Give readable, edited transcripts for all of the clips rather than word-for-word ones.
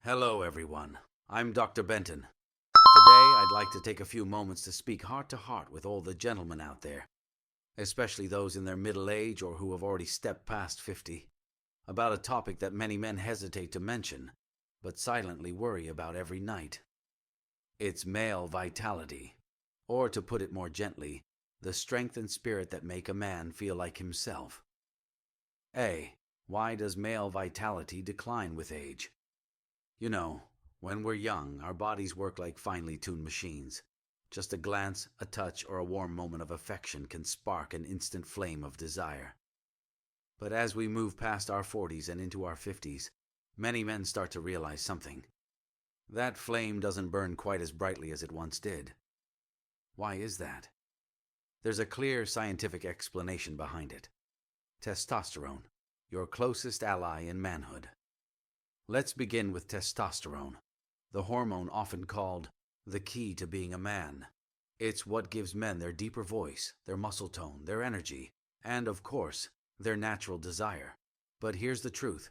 Hello, everyone. I'm Dr. Benton. Today, I'd like to take a few moments to speak heart to heart with all the gentlemen out there, especially those in their middle age or who have already stepped past 50, about a topic that many men hesitate to mention, but silently worry about every night. It's male vitality, or to put it more gently, the strength and spirit that make a man feel like himself. A. Why does male vitality decline with age? You know, when we're young, our bodies work like finely tuned machines. Just a glance, a touch, or a warm moment of affection can spark an instant flame of desire. But as we move past our 40s and into our 50s, many men start to realize something. That flame doesn't burn quite as brightly as it once did. Why is that? There's a clear scientific explanation behind it. Testosterone, your closest ally in manhood. Let's begin with testosterone, the hormone often called the key to being a man. It's what gives men their deeper voice, their muscle tone, their energy, and, of course, their natural desire. But here's the truth.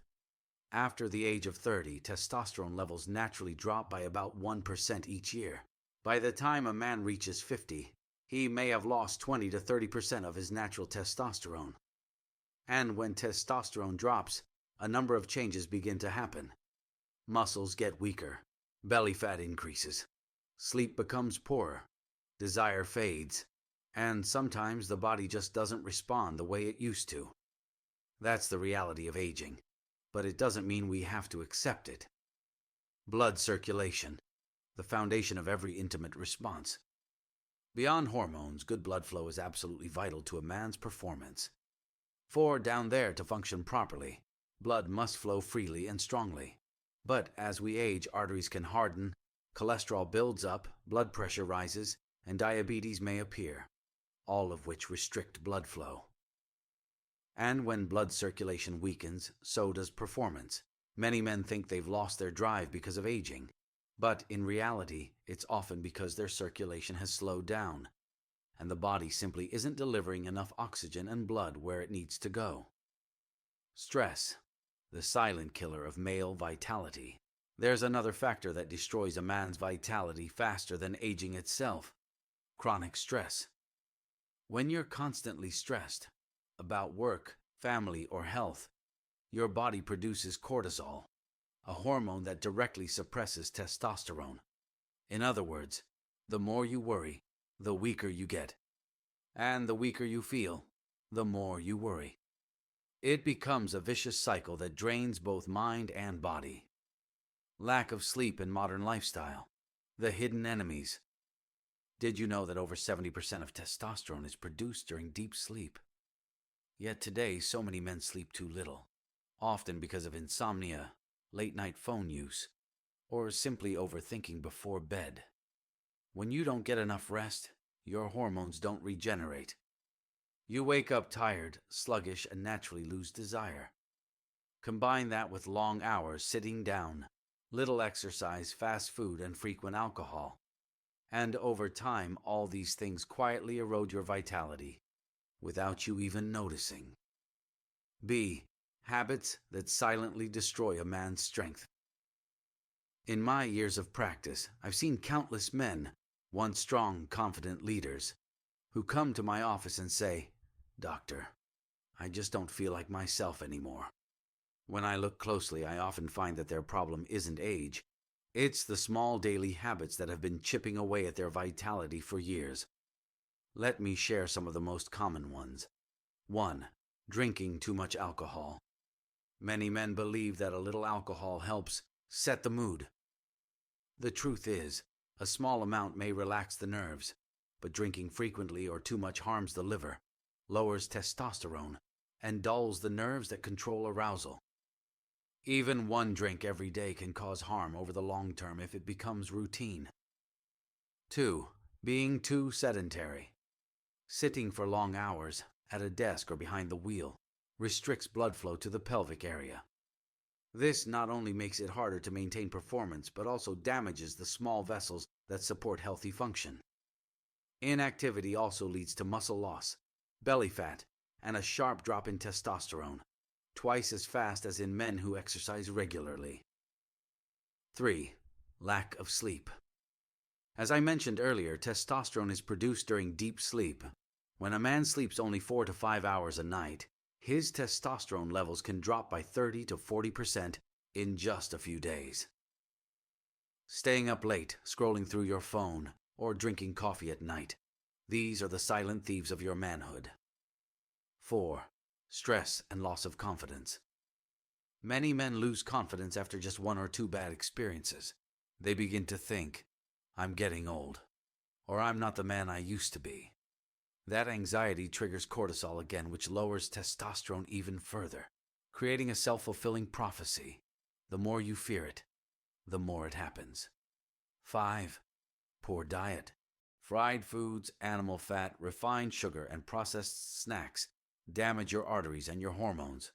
After the age of 30, testosterone levels naturally drop by about 1% each year. By the time a man reaches 50, he may have lost 20 to 30% of his natural testosterone. And when testosterone drops, a number of changes begin to happen. Muscles get weaker, belly fat increases, sleep becomes poorer, desire fades, and sometimes the body just doesn't respond the way it used to. That's the reality of aging, but it doesn't mean we have to accept it. Blood circulation, the foundation of every intimate response. Beyond hormones, good blood flow is absolutely vital to a man's performance. For down there to function properly, blood must flow freely and strongly. But as we age, arteries can harden, cholesterol builds up, blood pressure rises, and diabetes may appear, all of which restrict blood flow. And when blood circulation weakens, so does performance. Many men think they've lost their drive because of aging, but in reality, it's often because their circulation has slowed down, and the body simply isn't delivering enough oxygen and blood where it needs to go. Stress, the silent killer of male vitality. There's another factor that destroys a man's vitality faster than aging itself: chronic stress. When you're constantly stressed about work, family, or health, your body produces cortisol, a hormone that directly suppresses testosterone. In other words, the more you worry, the weaker you get. And the weaker you feel, the more you worry. It becomes a vicious cycle that drains both mind and body. Lack of sleep in modern lifestyle. The hidden enemies. Did you know that over 70% of testosterone is produced during deep sleep? Yet today, so many men sleep too little, often because of insomnia, late-night phone use, or simply overthinking before bed. When you don't get enough rest, your hormones don't regenerate. You wake up tired, sluggish, and naturally lose desire. Combine that with long hours sitting down, little exercise, fast food, and frequent alcohol. And over time, all these things quietly erode your vitality, without you even noticing. B. Habits that silently destroy a man's strength. In my years of practice, I've seen countless men, once strong, confident leaders, who come to my office and say, "Doctor, I just don't feel like myself anymore." When I look closely, I often find that their problem isn't age. It's the small daily habits that have been chipping away at their vitality for years. Let me share some of the most common ones. 1. Drinking too much alcohol. Many men believe that a little alcohol helps set the mood. The truth is, a small amount may relax the nerves, but drinking frequently or too much harms the liver, lowers testosterone, and dulls the nerves that control arousal. Even one drink every day can cause harm over the long term if it becomes routine. 2. Being too sedentary. Sitting for long hours, at a desk or behind the wheel, restricts blood flow to the pelvic area. This not only makes it harder to maintain performance, but also damages the small vessels that support healthy function. Inactivity also leads to muscle loss, belly fat, and a sharp drop in testosterone, twice as fast as in men who exercise regularly. 3. Lack of sleep. As I mentioned earlier, testosterone is produced during deep sleep. When a man sleeps only 4 to 5 hours a night, his testosterone levels can drop by 30 to 40% in just a few days. Staying up late, scrolling through your phone, or drinking coffee at night. These are the silent thieves of your manhood. 4. Stress and loss of confidence. Many men lose confidence after just 1 or 2 bad experiences. They begin to think, I'm getting old, or I'm not the man I used to be. That anxiety triggers cortisol again, which lowers testosterone even further, creating a self-fulfilling prophecy. The more you fear it, the more it happens. 5. Poor diet. Fried foods, animal fat, refined sugar, and processed snacks damage your arteries and your hormones.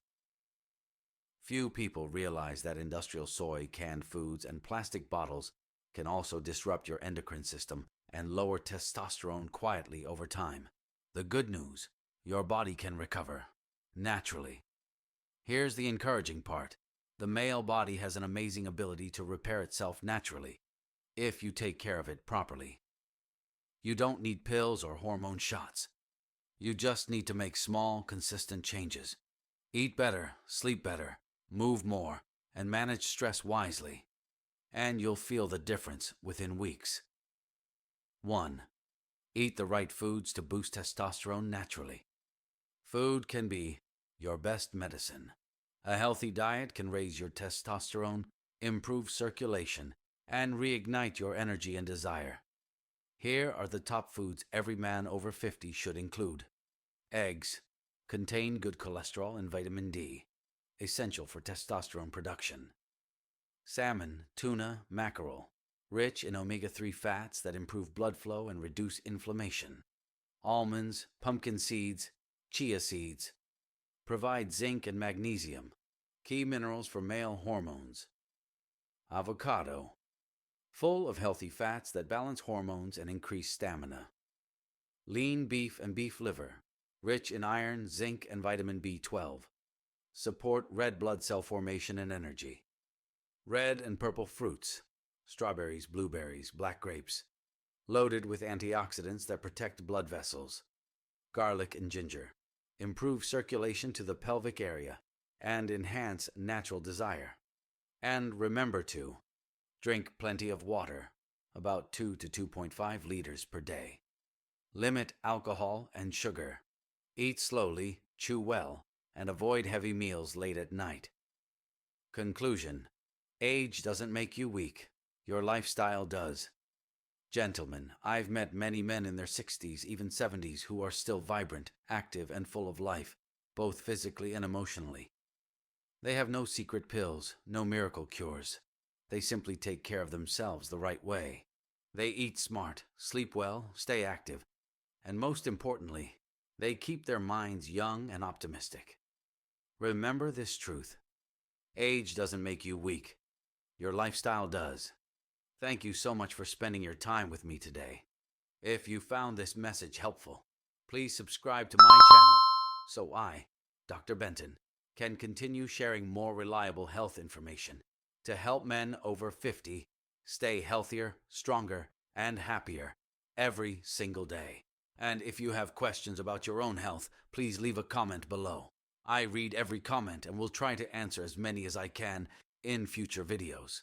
Few people realize that industrial soy, canned foods, and plastic bottles can also disrupt your endocrine system and lower testosterone quietly over time. The good news, your body can recover, naturally. Here's the encouraging part. The male body has an amazing ability to repair itself naturally, if you take care of it properly. You don't need pills or hormone shots. You just need to make small, consistent changes. Eat better, sleep better, move more, and manage stress wisely. And you'll feel the difference within weeks. 1. Eat the right foods to boost testosterone naturally. Food can be your best medicine. A healthy diet can raise your testosterone, improve circulation, and reignite your energy and desire. Here are the top foods every man over 50 should include. Eggs contain good cholesterol and vitamin D, essential for testosterone production. Salmon, tuna, mackerel, rich in omega-3 fats that improve blood flow and reduce inflammation. Almonds, pumpkin seeds, chia seeds provide zinc and magnesium, key minerals for male hormones. Avocado, full of healthy fats that balance hormones and increase stamina. Lean beef and beef liver, rich in iron, zinc, and vitamin B12, support red blood cell formation and energy. Red and purple fruits, strawberries, blueberries, black grapes, loaded with antioxidants that protect blood vessels. Garlic and ginger, improve circulation to the pelvic area and enhance natural desire. And remember to drink plenty of water, about 2 to 2.5 liters per day. Limit alcohol and sugar. Eat slowly, chew well, and avoid heavy meals late at night. Conclusion: age doesn't make you weak. Your lifestyle does. Gentlemen, I've met many men in their 60s, even 70s, who are still vibrant, active, and full of life, both physically and emotionally. They have no secret pills, no miracle cures. They simply take care of themselves the right way. They eat smart, sleep well, stay active, and most importantly, they keep their minds young and optimistic. Remember this truth. Age doesn't make you weak. Your lifestyle does. Thank you so much for spending your time with me today. If you found this message helpful, please subscribe to my channel so I, Dr. Benton, can continue sharing more reliable health information to help men over 50 stay healthier, stronger, and happier every single day. And if you have questions about your own health, please leave a comment below. I read every comment and will try to answer as many as I can in future videos.